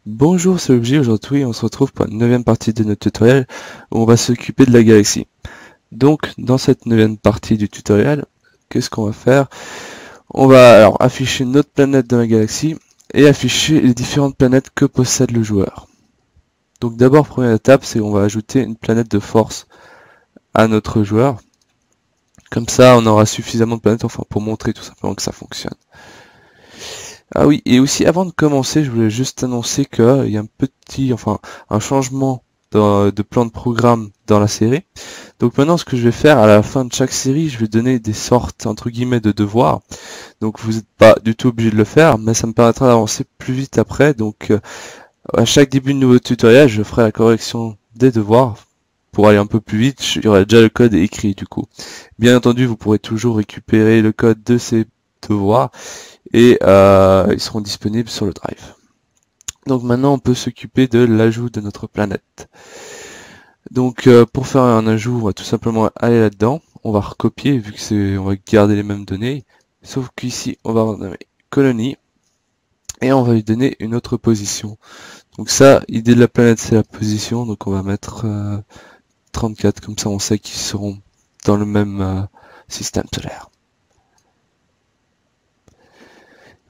Bonjour, c'est Objet. Aujourd'hui on se retrouve pour une neuvième partie de notre tutoriel où on va s'occuper de la galaxie. Donc dans cette neuvième partie du tutoriel, qu'est-ce qu'on va faire? On va alors afficher notre planète dans la galaxie et afficher les différentes planètes que possède le joueur. Donc d'abord, première étape, c'est qu'on va ajouter une planète de force à notre joueur. Comme ça on aura suffisamment de planètes pour montrer tout simplement que ça fonctionne. Ah oui, et aussi avant de commencer, je voulais juste annoncer qu'il y a un changement de plan de programme dans la série. Donc maintenant, ce que je vais faire à la fin de chaque série, je vais donner des sortes, entre guillemets, de devoirs. Donc vous n'êtes pas du tout obligé de le faire, mais ça me permettra d'avancer plus vite après. Donc à chaque début de nouveau tutoriel, je ferai la correction des devoirs. Pour aller un peu plus vite, il y aura déjà le code écrit du coup. Bien entendu, vous pourrez toujours récupérer le code de ces devoirs et ils seront disponibles sur le drive. Donc maintenant on peut s'occuper de l'ajout de notre planète. Donc pour faire un ajout, on va tout simplement aller là-dedans, on va recopier vu que on va garder les mêmes données, sauf qu'ici on va renommer colonie et on va lui donner une autre position. Donc ça, l'idée de la planète c'est la position, donc on va mettre 34, comme ça on sait qu'ils seront dans le même système solaire.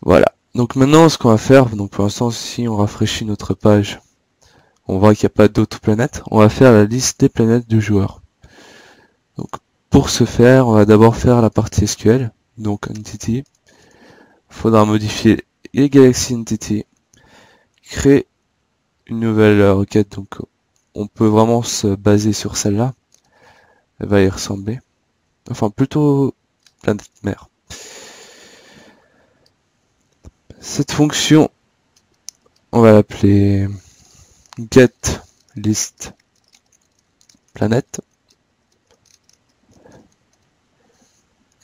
Voilà. Donc maintenant, ce qu'on va faire, donc pour l'instant, si on rafraîchit notre page, on voit qu'il n'y a pas d'autres planètes. On va faire la liste des planètes du joueur. Donc pour ce faire, on va d'abord faire la partie SQL, donc Entity. Il faudra modifier les Galaxy Entity, créer une nouvelle requête. Donc on peut vraiment se baser sur celle-là. Elle va y ressembler. Enfin plutôt planète mère. Cette fonction, on va l'appeler getListPlanet.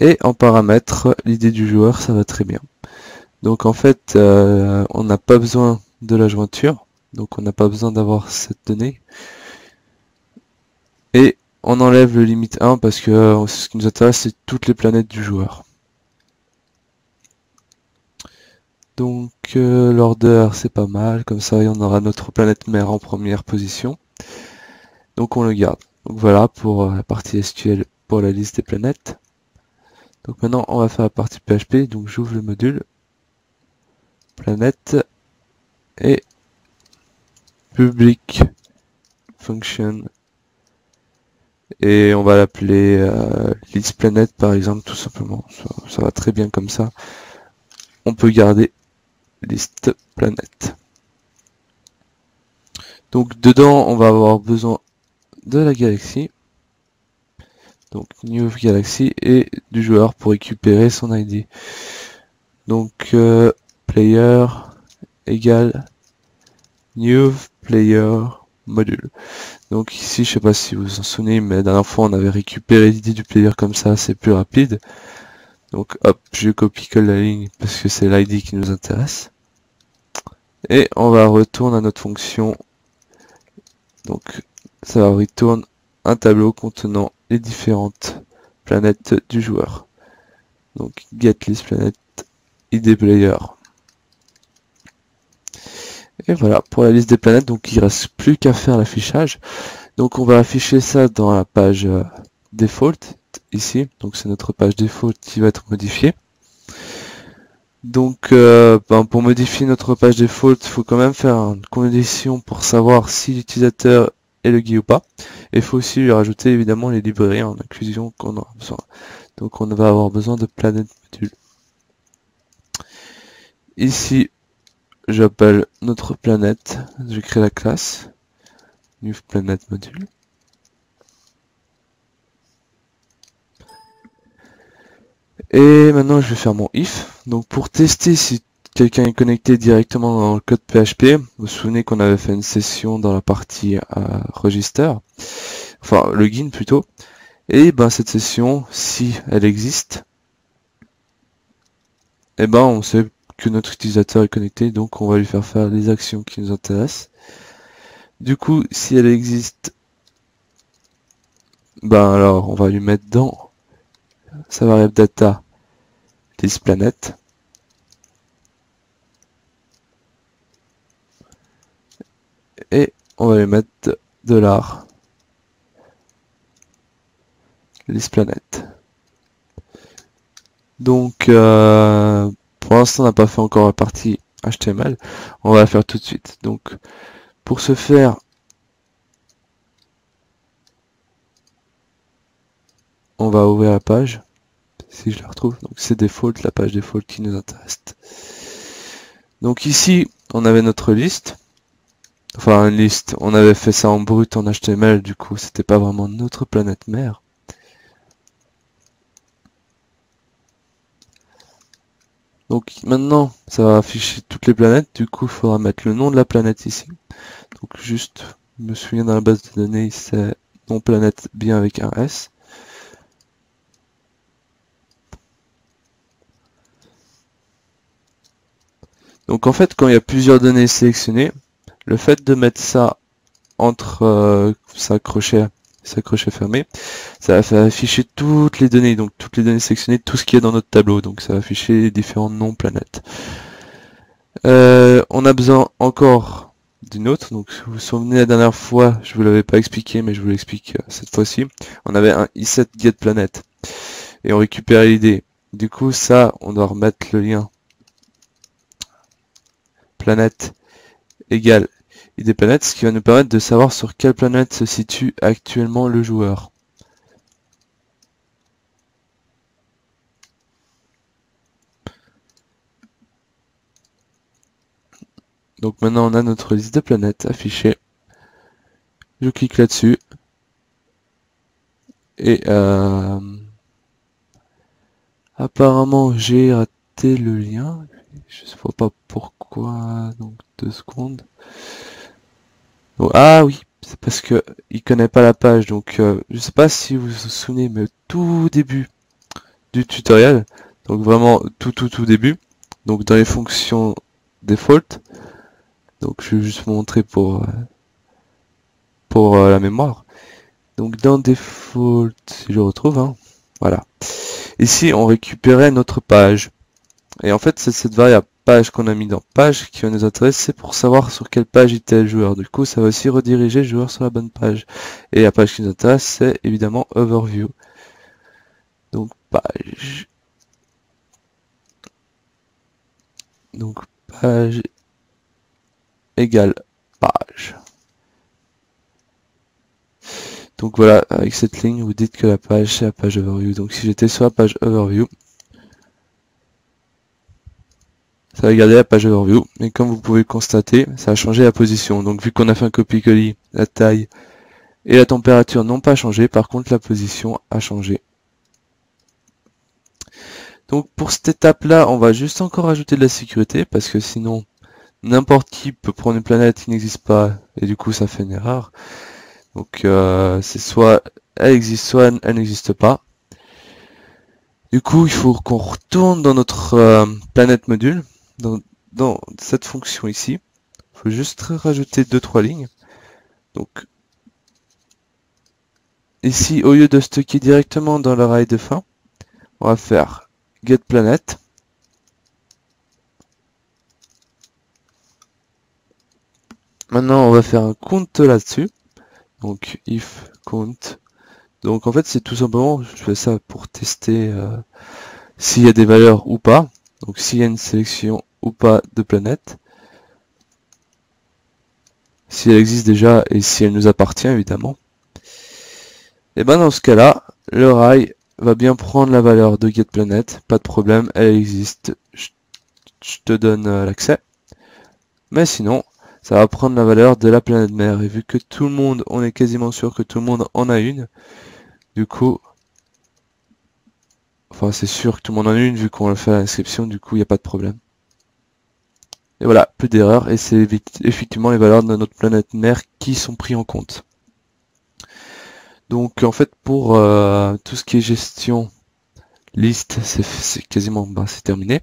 Et en paramètre, l'idée du joueur, ça va très bien. Donc en fait, on n'a pas besoin de la jointure, donc on n'a pas besoin d'avoir cette donnée. Et on enlève le limite 1 parce que ce qui nous intéresse, c'est toutes les planètes du joueur. Donc l'order, c'est pas mal, comme ça on aura notre planète mère en première position. Donc on le garde. Donc voilà pour la partie SQL pour la liste des planètes. Donc maintenant on va faire la partie PHP, donc j'ouvre le module, planète, et public function, et on va l'appeler listPlanet par exemple, tout simplement, ça va très bien comme ça. On peut garder listPlanet. Donc dedans on va avoir besoin de la galaxie, donc new galaxy, et du joueur pour récupérer son ID. Donc player égale new player module. Donc ici, je sais pas si vous vous en souvenez, mais la dernière fois on avait récupéré l'idée du player comme ça, c'est plus rapide. Donc hop, je copie-colle la ligne parce que c'est l'ID qui nous intéresse. Et on va retourner à notre fonction. Donc ça va retourner un tableau contenant les différentes planètes du joueur. Donc getListPlanet ID player. Et voilà pour la liste des planètes, donc il reste plus qu'à faire l'affichage. Donc on va afficher ça dans la page default ici, donc c'est notre page default qui va être modifiée. Donc pour modifier notre page default, il faut quand même faire une condition pour savoir si l'utilisateur est logué ou pas. Et il faut aussi lui rajouter évidemment les librairies en inclusion qu'on aura besoin. Donc on va avoir besoin de planète module. Ici, j'appelle notre planète, je crée la classe new planet module. Et maintenant je vais faire mon if. Donc pour tester si quelqu'un est connecté directement dans le code PHP, vous vous souvenez qu'on avait fait une session dans la partie register, enfin login plutôt. Et ben cette session, si elle existe, et ben on sait que notre utilisateur est connecté, donc on va lui faire les actions qui nous intéressent. Du coup, si elle existe, ben alors on va lui mettre dans sa variable data liste planète. Et on va lui mettre $, liste planète. Donc, pour l'instant, on n'a pas fait encore la partie HTML. On va la faire tout de suite. Donc, pour ce faire, on va ouvrir la page. Si je la retrouve. Donc, c'est default, la page default qui nous intéresse. Donc ici, on avait notre liste. Enfin, une liste. On avait fait ça en brut en HTML. Du coup, c'était pas vraiment notre planète mère. Donc maintenant, ça va afficher toutes les planètes. Du coup, il faudra mettre le nom de la planète ici. Donc juste, je me souviens dans la base de données, c'est nom planète bien avec un S. Donc en fait, quand il y a plusieurs données sélectionnées, le fait de mettre ça entre sa crochet fermé, ça va faire afficher toutes les données, donc toutes les données sélectionnées, tout ce qu'il y a dans notre tableau. Donc ça va afficher les différents noms planètes. On a besoin encore d'une autre. Donc si vous vous souvenez la dernière fois, je vous l'avais pas expliqué, mais je vous l'explique cette fois-ci. On avait un i7getPlanet et on récupère l'id. Du coup, ça, on doit remettre le lien planète égale id planète, ce qui va nous permettre de savoir sur quelle planète se situe actuellement le joueur. Donc maintenant on a notre liste de planètes affichée. Je clique là-dessus et apparemment j'ai raté le lien. Je ne sais pas pourquoi. Donc 2 secondes. Donc, ah oui, c'est parce que il connaît pas la page. Donc je sais pas si vous vous souvenez, mais au tout début du tutoriel, donc vraiment tout début, donc dans les fonctions default. Donc je vais juste montrer pour la mémoire. Donc dans default, si je retrouve, hein, voilà. Ici, on récupérait notre page. Et en fait, c'est cette variable page qu'on a mis dans page qui va nous intéresser pour savoir sur quelle page était le joueur. Du coup, ça va aussi rediriger le joueur sur la bonne page. Et la page qui nous intéresse, c'est évidemment overview. Donc page. Donc page égale page. Donc voilà, avec cette ligne, vous dites que la page, c'est la page overview. Donc si j'étais sur la page overview, ça va garder la page overview. Et comme vous pouvez le constater, ça a changé la position. Donc vu qu'on a fait un copier-coller, la taille et la température n'ont pas changé. Par contre, la position a changé. Donc pour cette étape-là, on va juste encore ajouter de la sécurité parce que sinon, n'importe qui peut prendre une planète qui n'existe pas et du coup, ça fait une erreur. Donc c'est soit elle existe, soit elle n'existe pas. Du coup, il faut qu'on retourne dans notre planète module, dans cette fonction ici. Il faut juste rajouter 2-3 lignes. Donc ici, au lieu de stocker directement dans l'array de fin, on va faire getPlanet. Maintenant, on va faire un count là-dessus. Donc if count. Donc en fait, c'est tout simplement, je fais ça pour tester s'il y a des valeurs ou pas. Donc s'il y a une sélection ou pas de planète. Si elle existe déjà et si elle nous appartient évidemment. Et ben dans ce cas-là, le rail va bien prendre la valeur de getPlanet, pas de problème, elle existe, je te donne l'accès. Mais sinon, ça va prendre la valeur de la planète mère. Et vu que tout le monde, on est quasiment sûr que tout le monde en a une, du coup, enfin c'est sûr que tout le monde en a une vu qu'on le fait à l'inscription, du coup il n'y a pas de problème. Et voilà, plus d'erreurs, et c'est effectivement les valeurs de notre planète mère qui sont pris en compte. Donc en fait pour tout ce qui est gestion liste, c'est quasiment c'est terminé.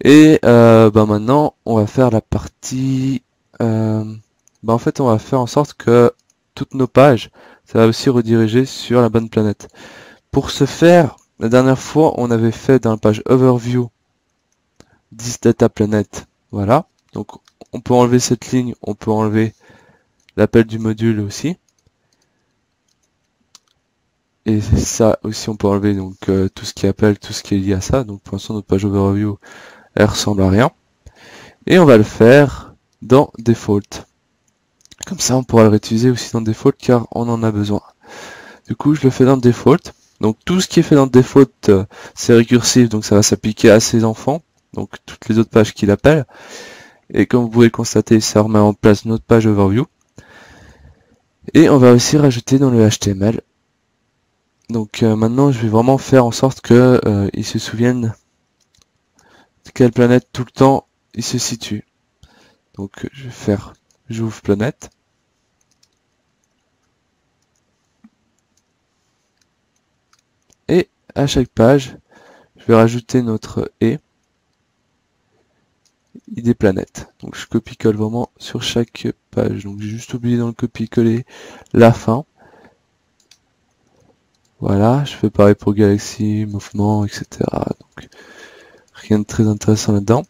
Et maintenant on va faire la partie en fait on va faire en sorte que toutes nos pages, ça va aussi rediriger sur la bonne planète. Pour ce faire, la dernière fois, on avait fait dans la page Overview 10 data planet. Voilà. Donc, on peut enlever cette ligne, on peut enlever l'appel du module aussi. Et ça aussi, on peut enlever donc tout ce qui appelle, tout ce qui est lié à ça. Donc, pour l'instant, notre page Overview, elle ressemble à rien. Et on va le faire dans Default. Comme ça, on pourra le réutiliser aussi dans Default car on en a besoin. Du coup, je le fais dans Default. Donc, tout ce qui est fait dans Default, c'est récursif, donc ça va s'appliquer à ses enfants. Donc, toutes les autres pages qu'il appelle. Et comme vous pouvez le constater, ça remet en place notre page Overview. Et on va aussi rajouter dans le HTML. Donc, maintenant, je vais vraiment faire en sorte que ils se souviennent de quelle planète tout le temps il se situe. Donc, je vais faire j'ouvre planète. Et à chaque page, je vais rajouter notre ID planète. Donc je copie-colle vraiment sur chaque page. Donc j'ai juste oublié dans le copier-coller la fin. Voilà, je fais pareil pour Galaxy, mouvement, etc. Donc rien de très intéressant là-dedans.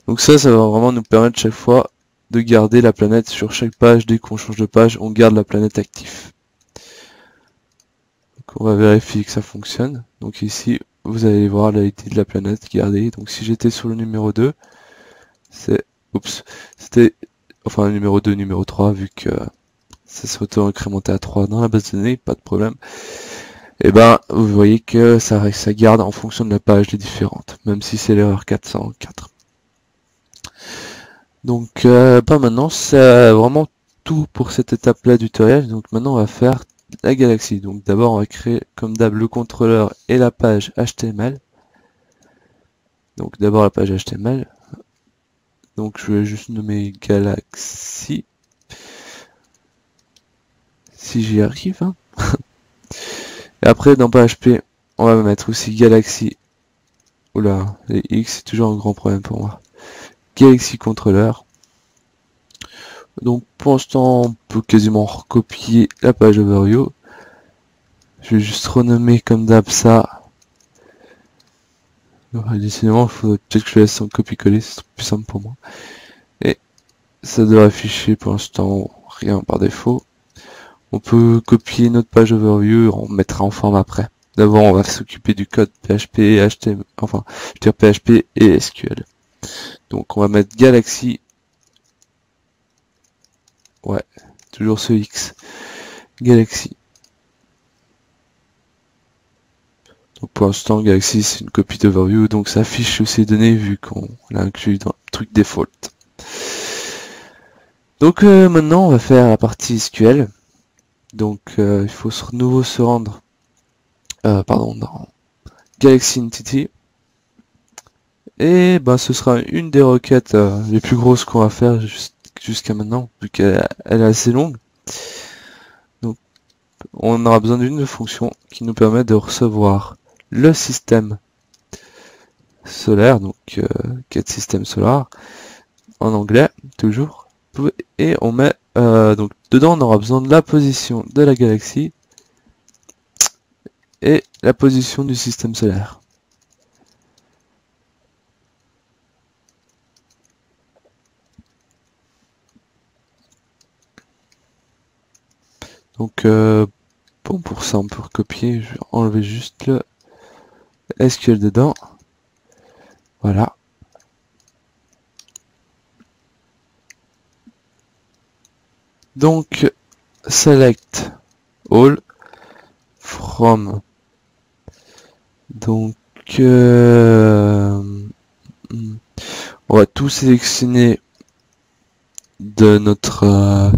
Donc ça va vraiment nous permettre chaque fois de garder la planète sur chaque page. Dès qu'on change de page, on garde la planète active. Donc on va vérifier que ça fonctionne. Donc ici, vous allez voir l'ID de la planète gardée. Donc si j'étais sur le numéro 2, c'était enfin le numéro 2, numéro 3, vu que ça s'est auto-incrémenté à 3 dans la base de données, pas de problème. Et ben, vous voyez que ça garde en fonction de la page les différentes, même si c'est l'erreur 404. Donc, maintenant, c'est vraiment tout pour cette étape-là du tutoriel. Donc maintenant, on va faire la galaxie. Donc d'abord, on va créer, comme d'hab, le contrôleur et la page HTML. Donc d'abord la page HTML. Donc je vais juste nommer Galaxy. Si j'y arrive. Hein. Et après dans PHP, on va mettre aussi Galaxy. Oula, les X c'est toujours un grand problème pour moi. Galaxy Controller. Donc pour l'instant, on peut quasiment recopier la page Overview. Je vais juste renommer comme d'hab ça. Décidément, il faudrait peut-être que je laisse en copier-coller, c'est plus simple pour moi. Et ça devrait afficher pour l'instant rien par défaut. On peut copier notre page overview, on mettra en forme après. D'abord, on va s'occuper du code PHP et HTML, enfin, je veux dire PHP et SQL. Donc, on va mettre Galaxy. Ouais, toujours ce X. Galaxy. Donc, pour l'instant, Galaxy, c'est une copie d'overview, donc ça affiche toutes ces données vu qu'on l'a inclus dans le truc default. Donc, maintenant, on va faire la partie SQL. Donc, il faut de nouveau se rendre dans Galaxy Entity. Et ben, ce sera une des requêtes les plus grosses qu'on va faire jusqu'à maintenant, vu qu'elle est assez longue. Donc, on aura besoin d'une fonction qui nous permet de recevoir le système solaire, donc get system solar, en anglais, toujours. Et on met, donc dedans, on aura besoin de la position de la galaxie et la position du système solaire. Donc, bon, pour ça, on peut recopier. Je vais enlever juste le SQL dedans. Voilà. Donc, select all from. Donc, on va tout sélectionner de notre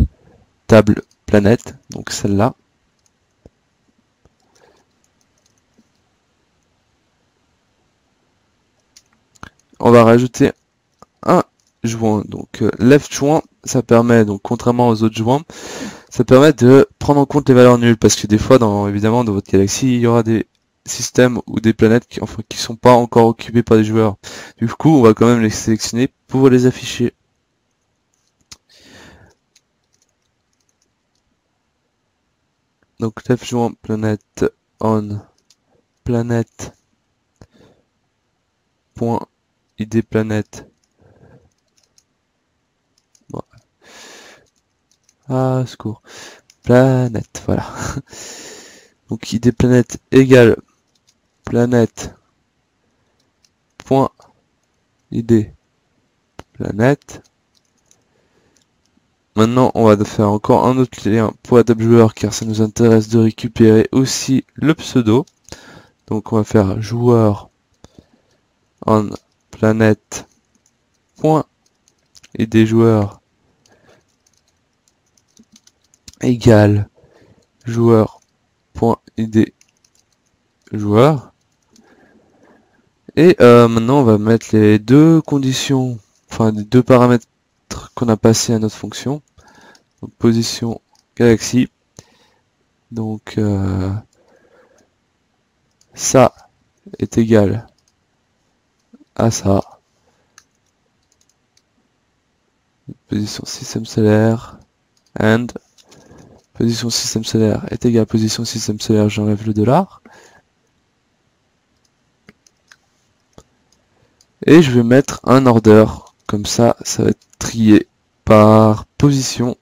table planète, donc celle-là. On va rajouter un joint. Donc left joint, ça permet, donc contrairement aux autres joints, ça permet de prendre en compte les valeurs nulles, parce que des fois, évidemment, dans votre galaxie, il y aura des systèmes ou des planètes qui sont pas encore occupées par des joueurs. Du coup, on va quand même les sélectionner pour les afficher. Donc left joint planète on planète point id planète. Bon. Ah, secours. Planète, voilà. Donc id planète égale planète point id planète. Maintenant, on va faire encore un autre lien pour adapte joueur car ça nous intéresse de récupérer aussi le pseudo. Donc on va faire joueur en planète point id joueur égale joueur point id joueur. Et maintenant on va mettre les deux conditions, enfin les deux paramètres qu'on a passés à notre fonction. Donc position galaxie. Donc ça est égal à ça. Position système solaire and position système solaire est égal à position système solaire, j'enlève le $. Et je vais mettre un order, comme ça, ça va être trié par position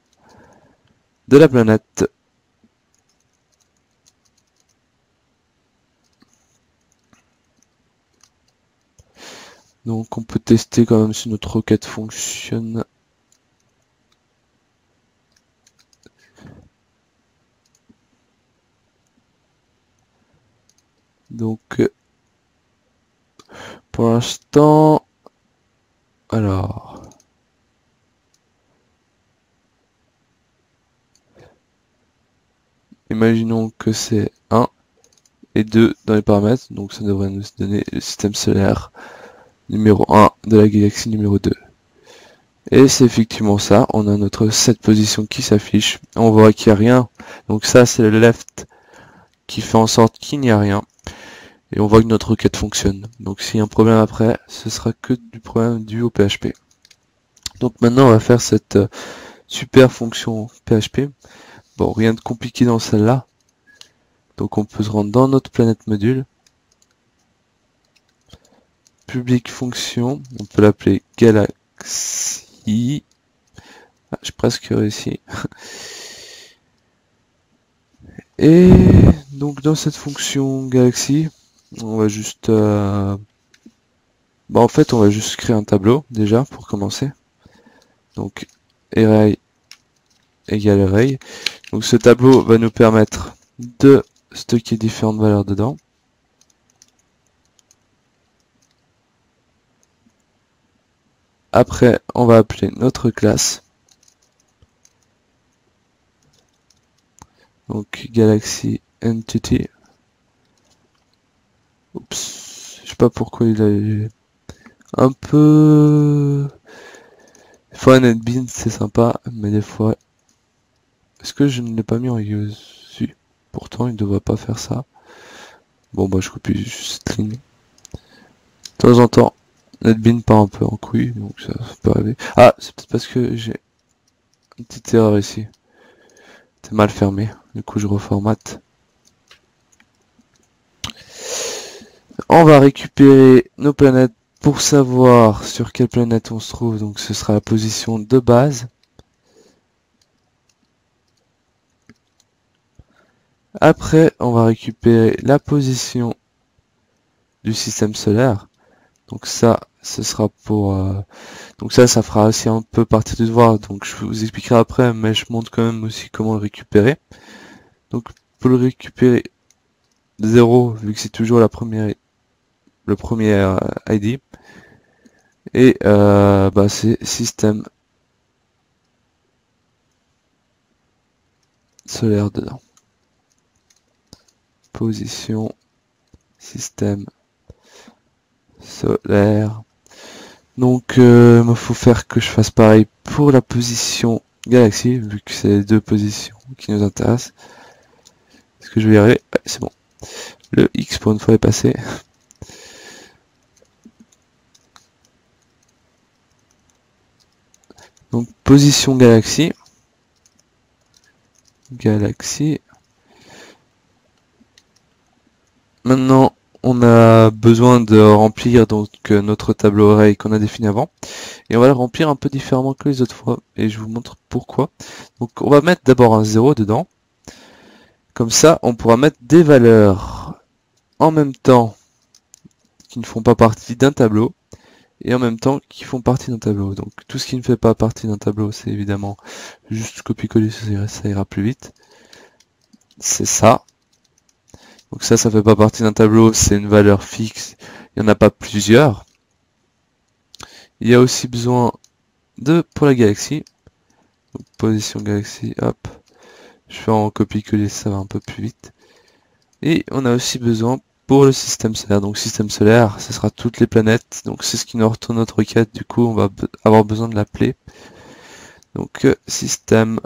de la planète. Donc on peut tester quand même si notre requête fonctionne. Donc pour l'instant, alors imaginons que c'est 1 et 2 dans les paramètres, donc ça devrait nous donner le système solaire numéro 1 de la galaxie numéro 2. Et c'est effectivement ça, on a notre set position qui s'affiche, on voit qu'il n'y a rien, donc ça c'est le left qui fait en sorte qu'il n'y a rien, et on voit que notre requête fonctionne. Donc s'il y a un problème après, ce sera que du problème dû au PHP. Donc maintenant on va faire cette super fonction PHP. Bon, rien de compliqué dans celle-là. Donc on peut se rendre dans notre planète module. Public fonction, on peut l'appeler galaxy. Ah, j'ai presque réussi. Et donc dans cette fonction galaxy, on va juste en fait on va juste créer un tableau déjà pour commencer. Donc array égale array. Donc ce tableau va nous permettre de stocker différentes valeurs dedans. Après, on va appeler notre classe. Donc Galaxy Entity. Oups, je sais pas pourquoi il a un peu. Des fois NetBeans c'est sympa, mais des fois. Est-ce que je ne l'ai pas mis en use? Si. Pourtant il ne devrait pas faire ça. Bon bah je copie juste cette ligne. De temps en temps, NetBeans part un peu en couille, donc ça peut arriver. Ah, c'est peut-être parce que j'ai une petite erreur ici. C'est mal fermé, du coup je reformate. On va récupérer nos planètes pour savoir sur quelle planète on se trouve, donc ce sera la position de base. Après, on va récupérer la position du système solaire. Donc ça, ce sera pour... donc ça fera aussi un peu partie du devoir, donc je vous expliquerai après, mais je montre quand même aussi comment le récupérer. Donc pour le récupérer 0, vu que c'est toujours le premier ID, et c'est système solaire dedans. Position système solaire. Donc il faut faire que je fasse pareil pour la position galaxie, vu que c'est les deux positions qui nous intéressent. Est-ce que je vais y arriver? Ouais, c'est bon. Le X pour une fois est passé. Donc position galaxie. Galaxie. Maintenant, on a besoin de remplir donc notre tableau array qu'on a défini avant, et on va le remplir un peu différemment que les autres fois, et je vous montre pourquoi. Donc on va mettre d'abord un 0 dedans, comme ça on pourra mettre des valeurs en même temps qui ne font pas partie d'un tableau, et en même temps qui font partie d'un tableau. Donc tout ce qui ne fait pas partie d'un tableau, c'est évidemment juste copier-coller, ça ira plus vite. C'est ça. Donc ça fait pas partie d'un tableau, c'est une valeur fixe, il n'y en a pas plusieurs. Il y a aussi besoin de, pour la galaxie, donc position galaxie, hop, je fais en copier-coller, ça va un peu plus vite. Et on a aussi besoin pour le système solaire, donc système solaire, ce sera toutes les planètes, donc c'est ce qui nous retourne notre requête, du coup on va avoir besoin de l'appeler. Donc système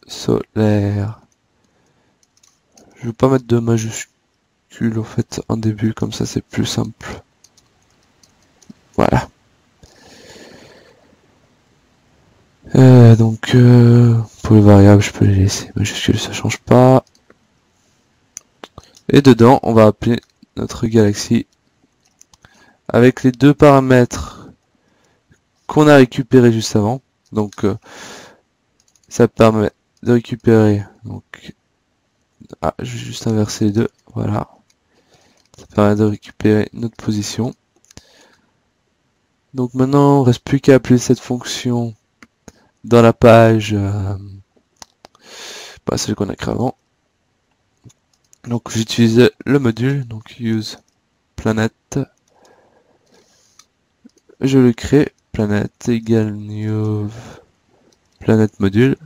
solaire. Je vais pas mettre de majuscule en fait en début, comme ça c'est plus simple. Voilà. Donc pour les variables, je peux les laisser majuscules, ça change pas. Et dedans, on va appeler notre galaxie avec les deux paramètres qu'on a récupérés juste avant. Donc ça permet de récupérer. Donc je vais juste inverser les deux. Voilà. Ça permet de récupérer notre position. Donc maintenant, il ne reste plus qu'à appeler cette fonction dans la page, celle qu'on a créée avant. Donc j'utilise le module, donc use planet. Je le crée, planet égale new planet module.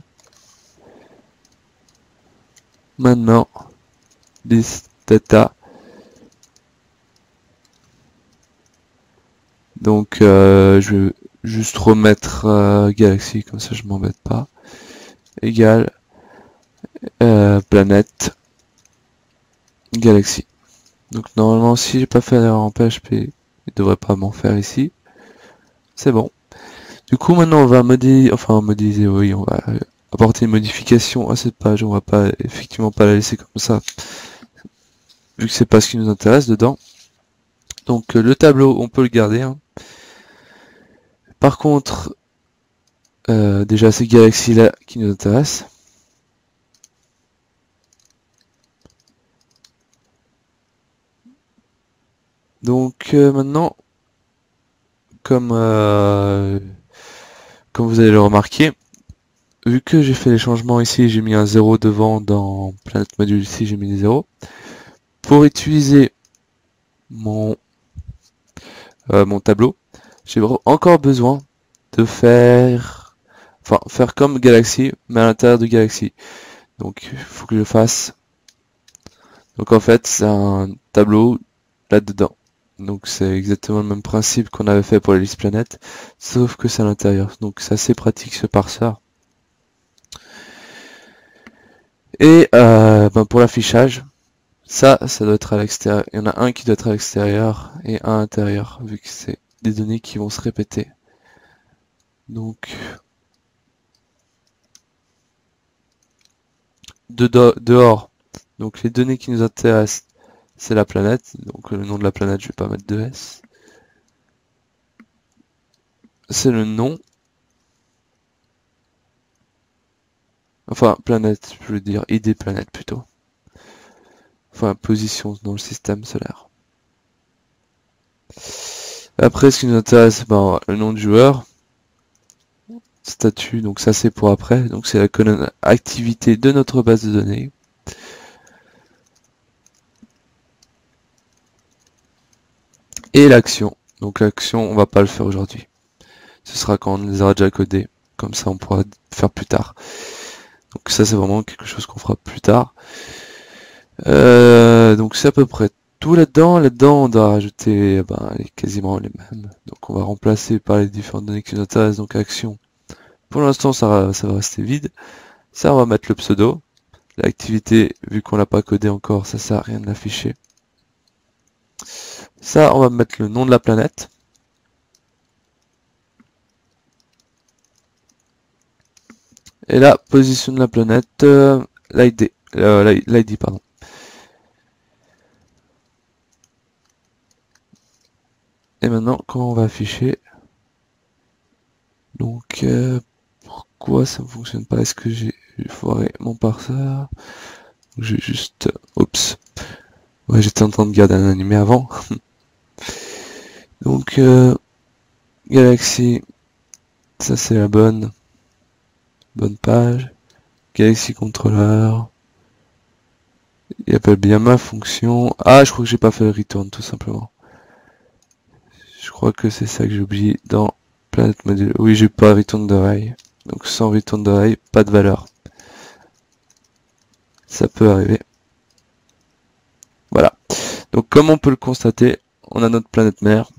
Maintenant, this data. Donc je vais juste remettre galaxie, comme ça je m'embête pas. Égale planète galaxie. Donc normalement si j'ai pas fait d'erreur en PHP, il devrait pas m'en faire ici. C'est bon. Du coup maintenant on va modéliser, oui, on va apporter une modification à cette page. On va pas effectivement pas la laisser comme ça, vu que c'est pas ce qui nous intéresse dedans. Donc le tableau on peut le garder. Hein. Par contre, déjà ces galaxies là qui nous intéressent. Donc maintenant, comme vous allez le remarquer, vu que j'ai fait les changements ici, j'ai mis un 0 devant dans Planet Module, ici j'ai mis des 0. Pour utiliser mon tableau, j'ai encore besoin de faire comme Galaxy, mais à l'intérieur de Galaxy. Donc il faut que je fasse. Donc en fait c'est un tableau là-dedans. Donc c'est exactement le même principe qu'on avait fait pour les listes planètes, sauf que c'est à l'intérieur. Donc c'est assez pratique ce parseur. Et pour l'affichage, ça doit être à l'extérieur. Il y en a un qui doit être à l'extérieur et un à l'intérieur, vu que c'est des données qui vont se répéter. Donc dehors, donc les données qui nous intéressent, c'est la planète. Donc le nom de la planète, je vais pas mettre de S. C'est le nom. Enfin, planète, je veux dire ID planète plutôt. Enfin, position dans le système solaire. Après, ce qui nous intéresse, le nom du joueur. Statut, donc ça c'est pour après. Donc c'est la colonne activité de notre base de données. Et l'action. Donc l'action, on va pas le faire aujourd'hui. Ce sera quand on les aura déjà codés. Comme ça, on pourra faire plus tard. Donc ça, c'est vraiment quelque chose qu'on fera plus tard. Donc c'est à peu près tout là-dedans. Là-dedans, on doit rajouter quasiment les mêmes. Donc on va remplacer par les différentes données qui nous intéressent. Donc action. Pour l'instant, ça va rester vide. Ça, on va mettre le pseudo. L'activité, vu qu'on l'a pas codé encore, ça sert à rien de l'afficher. Ça, on va mettre le nom de la planète. Et la position de la planète, l'ID, pardon. Et maintenant, comment on va afficher? Donc, pourquoi ça ne fonctionne pas? Est-ce que j'ai foiré mon parseur? J'ai juste... Oups. Ouais, j'étais en train de garder un animé avant. Donc, Galaxy, ça c'est la bonne page. Galaxy Controller. Il appelle bien ma fonction. Ah, je crois que j'ai pas fait le return, tout simplement. Je crois que c'est ça que j'ai oublié dans Planet Module. Oui, j'ai pas return d'oreille. Donc sans return d'oreille, pas de valeur. Ça peut arriver. Voilà. Donc comme on peut le constater, on a notre planète mère,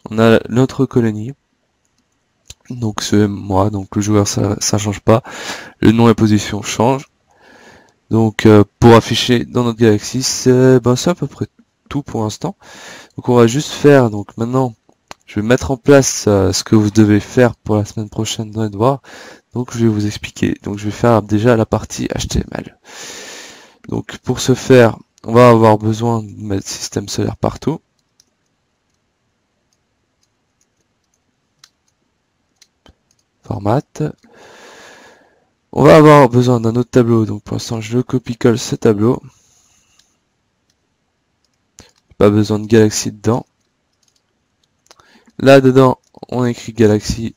on a notre colonie. Donc c'est moi, donc le joueur ça change pas. Le nom et position changent. Donc pour afficher dans notre galaxie, c'est à peu près tout pour l'instant. Donc on va juste faire, donc maintenant je vais mettre en place ce que vous devez faire pour la semaine prochaine dans les devoirs. Donc je vais vous expliquer. Donc je vais faire déjà la partie HTML. Donc pour ce faire, on va avoir besoin de mettre système solaire partout. Format. On va avoir besoin d'un autre tableau. Donc pour l'instant je copie-colle ce tableau. Pas besoin de Galaxy dedans. Là dedans on écrit Galaxy.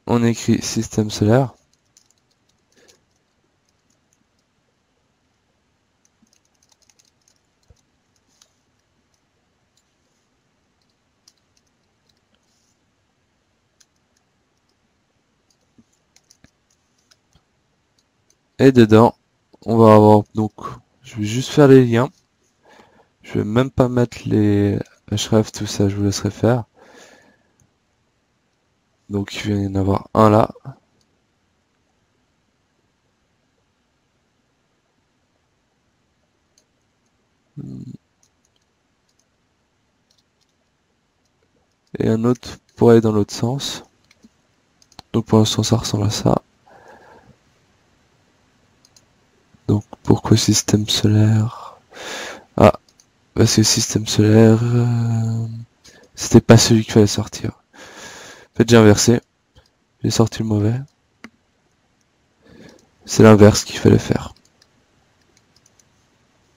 On écrit système solaire. Et dedans, on va avoir donc, je vais juste faire les liens. Je vais même pas mettre les href, tout ça, je vous laisserai faire. Donc il va y en avoir un là. Et un autre pour aller dans l'autre sens. Donc pour l'instant ça ressemble à ça. Donc pourquoi système solaire? Ah, parce que système solaire, c'était pas celui qu'il fallait sortir. En fait j'ai inversé. J'ai sorti le mauvais. C'est l'inverse qu'il fallait faire.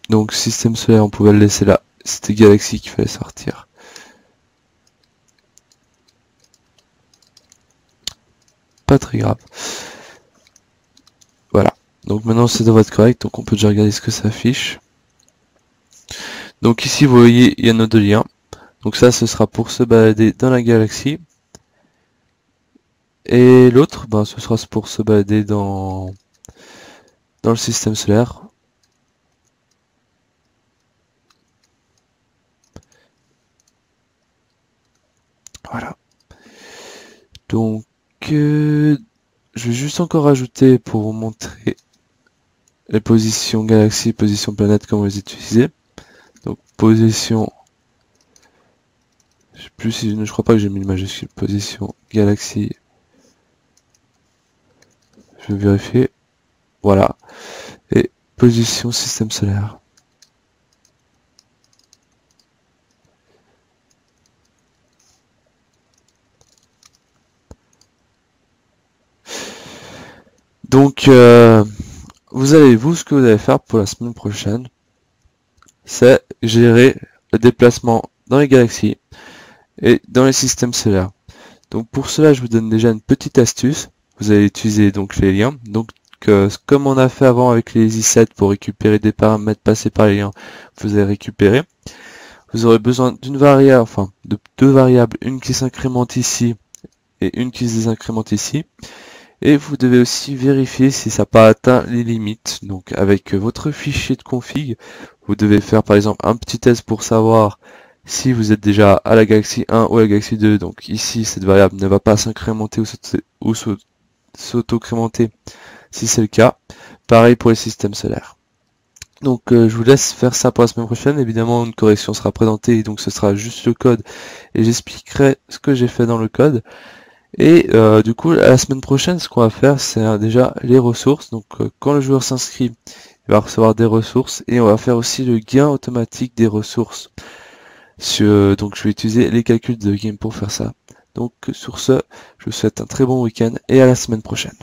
Donc système solaire on pouvait le laisser là. C'était Galaxy qu'il fallait sortir. Pas très grave. Voilà. Donc maintenant c'est devrait être correct, donc on peut déjà regarder ce que ça affiche. Donc ici vous voyez il y a nos deux liens. Donc ça ce sera pour se balader dans la galaxie. Et l'autre, ce sera pour se balader dans le système solaire. Voilà. Donc je vais juste encore ajouter pour vous montrer les positions galaxie, position planète, comment les utiliser. Donc position, je sais plus si, je crois pas que j'ai mis le majuscule, position galaxie. Je vais vérifier. Voilà. Et position système solaire. Donc vous ce que vous allez faire pour la semaine prochaine, c'est gérer le déplacement dans les galaxies et dans les systèmes solaires. Donc pour cela, je vous donne déjà une petite astuce. Vous allez utiliser donc les liens. Donc comme on a fait avant avec les i7 pour récupérer des paramètres passés par les liens, vous allez récupérer. Vous aurez besoin d'une variable, enfin de deux variables, une qui s'incrémente ici et une qui se désincrémente ici. Et vous devez aussi vérifier si ça n'a pas atteint les limites. Donc avec votre fichier de config, vous devez faire par exemple un petit test pour savoir si vous êtes déjà à la galaxie 1 ou à la galaxie 2. Donc ici, cette variable ne va pas s'incrémenter ou s'auto-crémenter si c'est le cas. Pareil pour les systèmes solaires. Donc je vous laisse faire ça pour la semaine prochaine. Évidemment, une correction sera présentée, donc ce sera juste le code et j'expliquerai ce que j'ai fait dans le code. Et du coup, la semaine prochaine, ce qu'on va faire, c'est déjà les ressources. Donc quand le joueur s'inscrit, il va recevoir des ressources et on va faire aussi le gain automatique des ressources. Donc je vais utiliser les calculs de Game pour faire ça. Donc sur ce, je vous souhaite un très bon week-end et à la semaine prochaine.